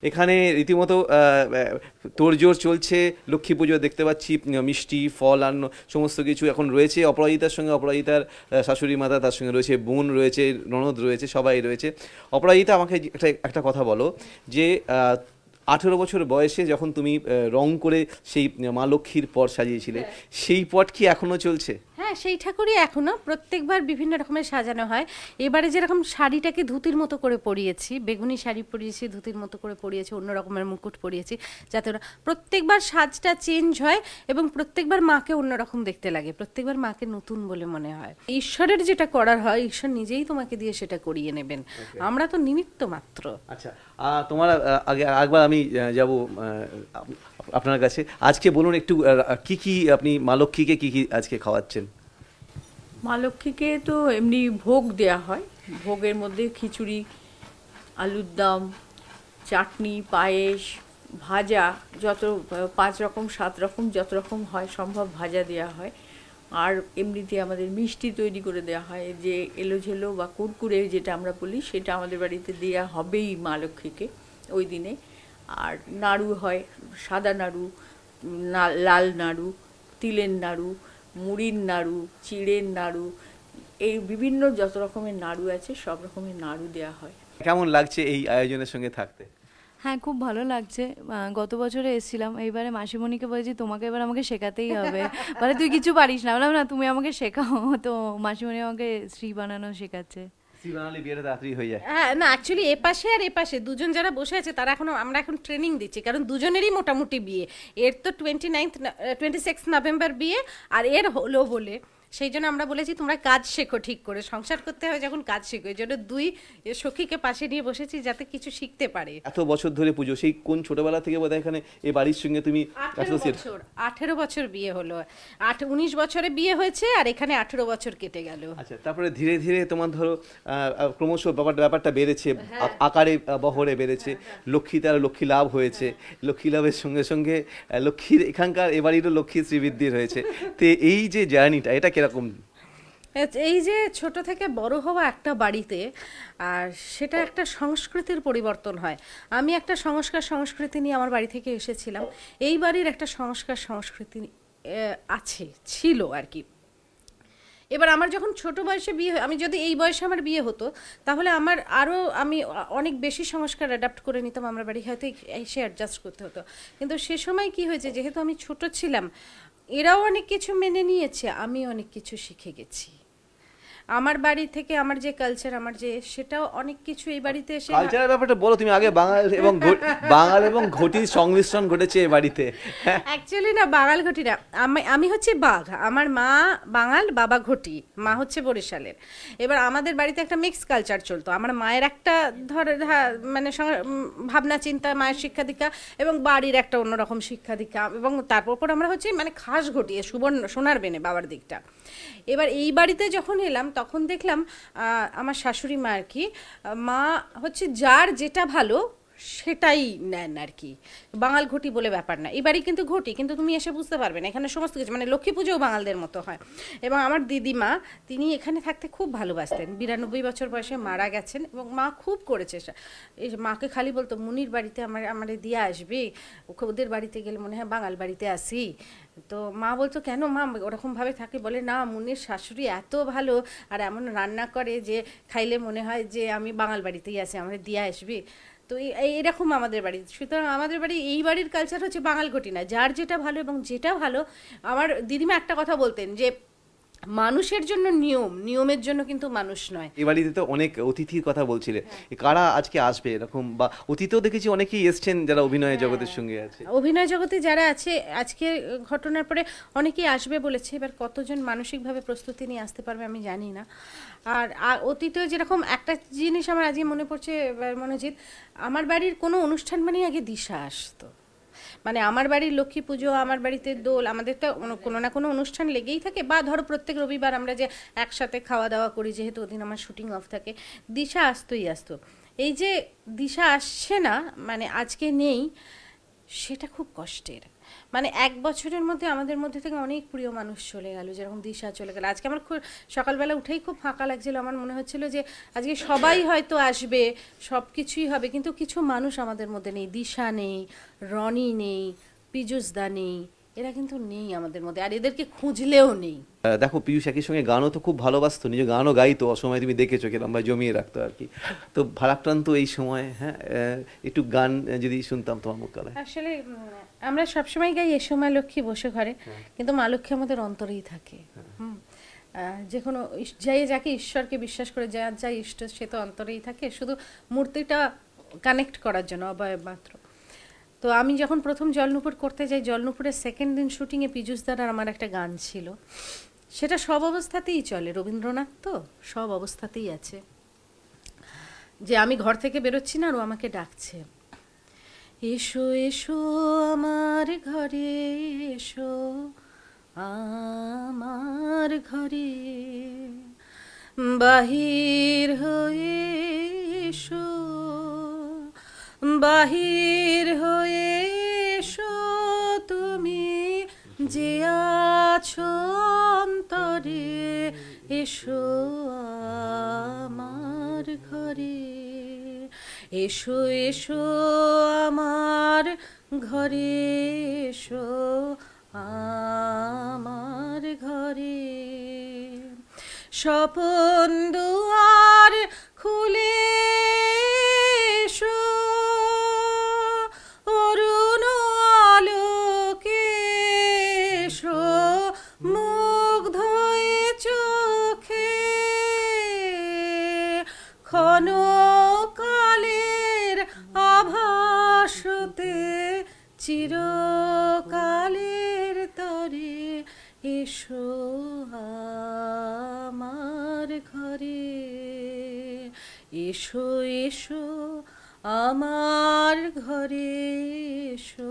এখানে রীতিমতো তোড়জোড় চলছে। লক্ষ্মী পুজো দেখতে পাচ্ছি, মিষ্টি ফল আর সমস্ত কিছু এখন রয়েছে। অপরাজিতার সঙ্গে অপরাজিতার শাশুড়ি মাতা, তার সঙ্গে রয়েছে বোন, রয়েছে ননদ, রয়েছে সবাই রয়েছে। অপরাজিতা, আমাকে একটা কথা বলো যে 18 বছর বয়সে যখন তুমি রং করে সেই মা লক্ষ্মীর পট সাজিয়েছিলে, সেই পট কি এখনো চলছে? হ্যাঁ, সেই ঠাকুরই এখনো প্রত্যেকবার বিভিন্ন রকমের সাজানো হয়। এবারে যেরকম শাড়িটাকে ধুতির মতো করে পরিয়েছি, বেগুনি শাড়ি পরিয়েছি, ধুতির মতো করে পরিয়েছি, অন্য রকমের মুকুট পরিয়েছি, যাতে ওরা প্রত্যেকবার সাজটা চেঞ্জ হয় এবং প্রত্যেকবার মাকে অন্যরকম দেখতে লাগে, প্রত্যেকবার মাকে নতুন বলে মনে হয়। ঈশ্বরের যেটা করার হয়, ঈশ্বর নিজেই তোমাকে দিয়ে সেটা করিয়ে নেবেন, আমরা তো নিমিত্ত মাত্র। আচ্ছা, তোমার আগে একবার আমি যাব আপনার কাছে। আজকে বলুন একটু কি কি আপনি মা লক্ষ্মীকে কি কি আজকে খাওয়াচ্ছেন? মা লক্ষ্মীকে তো এমনি ভোগ দেয়া হয়, ভোগের মধ্যে খিচুড়ি, আলুর দম, চাটনি, পায়েস, ভাজা, যত 5 রকম 7 রকম যত রকম হয় সম্ভব ভাজা দেওয়া হয়। আর এমনিতে আমাদের মিষ্টি তৈরি করে দেওয়া হয়, যে এলোঝেলো বা কুরকুরে যেটা আমরা বলি, সেটা আমাদের বাড়িতে দেওয়া হবেই মা লক্ষ্মীকে ওই দিনে। আর নাড়ু হয়, সাদা নাড়ু, লাল নাড়ু, তিলের নাড়ু, মুড়ির নাড়ু, চিড়ের নাড়ু, এই বিভিন্ন যত রকমের নাড়ু আছে সব রকমের নাড়ু দেওয়া হয়। কেমন লাগছে এই আয়োজনের সঙ্গে থাকতে? হ্যাঁ, খুব ভালো লাগছে। গত বছরে এসেছিলাম, এইবারে মাসিমণিকে বলেছি তোমাকে এবার আমাকে শেখাতেই হবে। বলে তুই কিছু পারিস না, বললাম না তুমি আমাকে শেখাও। তো মাসিমণি আমাকে শ্রী বানানো শেখাচ্ছে। শ্রী বানালে বিয়েটা তাড়াতাড়ি হয়ে যায়। হ্যাঁ, না অ্যাকচুয়ালি এপাশে আর এপাশে দুজন যারা বসে আছে তারা আমরা এখন ট্রেনিং দিচ্ছি, কারণ দুজনেরই মোটামুটি বিয়ে। এর তো 26 নভেম্বর বিয়ে, আর এর হলো বলে সেই জন্য আমরা বলেছি তোমরা কাজ শেখো, ঠিক করে সংসার করতে হয় যখন কাজ শেখো। এই জন্য দুই সখীকে পাশে নিয়ে বসেছি যাতে কিছু শিখতে পারে। এত বছর ধরে পুজো, সেই কোন ছোটবেলা থেকে বোধহয় এখানে এই বাড়ির সঙ্গে তুমি 18 বছর বিয়ে হলো। 19 বছরে বিয়ে হয়েছে, আর এখানে 18 বছর কেটে গেল। আচ্ছা, তারপরে ধীরে ধীরে তোমার ধরো ক্রমশ ব্যাপারটা বেড়েছে, আকারে বহরে বেড়েছে। লক্ষ্মী, তার লক্ষ্মী লাভ হয়েছে, লক্ষ্মী লাভের সঙ্গে সঙ্গে লক্ষ্মীর এখানকার এবারেরও লক্ষ্মী শ্রীবৃদ্ধির হয়েছে। তো এই যে জার্নিটা, এটা কিরকম? এই যে ছোট থেকে বড় হওয়া একটা বাড়িতে, আর সেটা একটা সংস্কৃতির পরিবর্তন হয়। আমি একটা সংস্কৃতি নিয়ে আমার বাড়ি থেকে এসেছিলাম। এই বাড়ির একটা সংস্কৃতি ছিল আর কি। এবার আমার যখন ছোট বয়সে বিয়ে, আমি যদি এই বয়সে আমার বিয়ে হতো, তাহলে আমি অনেক বেশি সংস্কার অ্যাডাপ্ট করে নিতাম, আমার বাড়ি হয়তো এসে অ্যাডজাস্ট করতে হতো। কিন্তু সে সময় কি হয়েছে, যেহেতু আমি ছোট ছিলাম, এরাও অনেক কিছু মেনে নিয়েছে, আমি অনেক কিছু শিখে গেছি। আমার বাড়ি থেকে আমার যে কালচার, সেটাও অনেক কিছু এই বাড়িতে এসে। কালচারের ব্যাপারটা বলো তুমি আগে। বাঙাল এবং ঘটির সংমিশ্রণ ঘটেছে এই বাড়িতে। অ্যাকচুয়ালি না, বাঙাল ঘটি না, আমি হচ্ছে বাঘ। আমার মা বাঙাল, বাবা ঘটি, মা হচ্ছে বরিশালের। এবার আমাদের বাড়িতে একটা মিক্স কালচার চলতো। আমার মায়ের একটা মানে ভাবনা চিন্তা, মায়ের শিক্ষা দীক্ষা, এবং বাড়ির একটা অন্যরকম শিক্ষা দীক্ষা, এবং তারপর আমরা হচ্ছে মানে খাস ঘটিয়ে সোনার বেনে বাবার দিকটা। এবার এই বাড়িতে যখন এলাম তখন দেখলাম আমার শাশুড়ি মা আর কি, মা হচ্ছে যার যেটা ভালো সেটাই নেন আর কি। বাঙাল ঘটি বলে ব্যাপার না, এবারই কিন্তু ঘটি, কিন্তু তুমি এসে বুঝতে পারবে না, এখানে সমস্ত কিছু মানে লক্ষ্মী পুজোও বাঙালদের মতো হয়। এবং আমার দিদিমা, তিনি এখানে থাকতে খুব ভালোবাসতেন। 92 বছর বয়সে মারা গেছেন, এবং মা খুব করেছে। এই মাকে খালি বলতো মুনির বাড়িতে আমারে দিয়ে আসবি, ওদের বাড়িতে গেলে মনে হয় বাঙাল বাড়িতে আসি। তো মা বলতো কেন মা ওরকমভাবে থাকে? বলে না, মুনির শাশুড়ি এত ভালো আর এমন রান্না করে যে খাইলে মনে হয় যে আমি বাঙাল বাড়িতেই আছি, আমাদের দিয়ে আসবি। তো এরকম আমাদের বাড়ি। সুতরাং আমাদের বাড়ি, এই বাড়ির কালচার হচ্ছে বাঙাল ঘটি না, যার যেটা ভালো এবং যেটা ভালো। আমার দিদিমা একটা কথা বলতেন যে মানুষের জন্য নিয়মের জন্য কিন্তু মানুষ নয়। এই বাড়িতে তো অনেক অতিথির কথা বলছিলে, কারা আজকে আসবে এরকম? বা অতীতেও দেখেছি অনেকেই এসছেন যারা অভিনয় জগতের সঙ্গে আছে। অভিনয় জগতে যারা আছে, আজকে ঘটনার পরে অনেকেই আসবে বলেছে। এবার কতজন মানসিকভাবে প্রস্তুতি নিয়ে আসতে পারবে আমি জানি না। আর অতীতেও যেরকম একটা জিনিস আমার আজকে মনে পড়ছে মনোজিৎ, আমার বাড়ির কোনো অনুষ্ঠান মানে আগে দিশা আসতো। মানে আমার বাড়ির লক্ষ্মী পুজো, আমার বাড়িতে দোল, আমাদের তো কোনো না কোনো অনুষ্ঠান লেগেই থাকে। বা ধরো প্রত্যেক রবিবার আমরা যে একসাথে খাওয়া দাওয়া করি, যেহেতু ওদিন আমার শুটিং অফ থাকে, দিশা আসতো। এই যে দিশা আসছে না, মানে আজকে নেই, সেটা খুব কষ্টের। মানে 1 বছরের মধ্যে আমাদের মধ্যে থেকে অনেক প্রিয় মানুষ চলে গেল, যেরকম দিশা চলে গেল। আজকে আমার খুব সকালবেলা উঠেই খুব ফাঁকা লাগছিল, আমার মনে হচ্ছিল যে আজকে সবাই হয়তো আসবে, সব কিছুই হবে, কিন্তু কিছু মানুষ আমাদের মধ্যে নেই। দিশা নেই, রনি নেই, পীযূষদা নেই, এরা কিন্তু নেই আমাদের মধ্যে, আর এদেরকে খুঁজলেও নেই। দেখো পীযূষ একই সঙ্গে গানও তো খুব ভালোবাসতো, নিজে গানও গাইতো, অসময় তুমি দেখেছো কিরম ভাবে জমিয়ে রাখতো আর কি। তো ভারাক্রান্ত এই সময়, হ্যাঁ, একটু গান যদি শুনতাম তোমার মুখ গলায়। আসলে আমরা সবসময় গাই এ সময় লক্ষ্মী বসে ঘরে, কিন্তু মা লক্ষ্মী আমাদের অন্তরেই থাকে। যে কোনো যাকে ঈশ্বরকে বিশ্বাস করে, যা ইষ্ট সে তো অন্তরেই থাকে, শুধু মূর্তিটা কানেক্ট করার জন্য অবয়ব মাত্র। তো আমি যখন প্রথম জলনুপুর করতে যাই, জলনুপুরের সেকেন্ড দিন শুটিংয়ে পীযূষদার আর আমার একটা গান ছিল, সেটা সব অবস্থাতেই চলে, রবীন্দ্রনাথ তো সব অবস্থাতেই আছে, যে আমি ঘর থেকে বেরোচ্ছি না আর ও আমাকে ডাকছে, এসো এসো আমার ঘরে, এসো আমার ঘরে, বাহির হয়ে এসো, বাহির হয়ে এসো, তুমি যে আছো অন্তরে, এসো আমার ঘরে, এসো এসো আমার ঘরে, এসো আমার ঘরে, স্বপন দুয়ার খুলে এসো, অরুণ আলোকে এসো, মুগ্ধ এ চোখে, ক্ষণকালের আভাসতে চিরকালের তরে, এসো আমার ঘরে, এসো এসো আমার ঘরে, এসো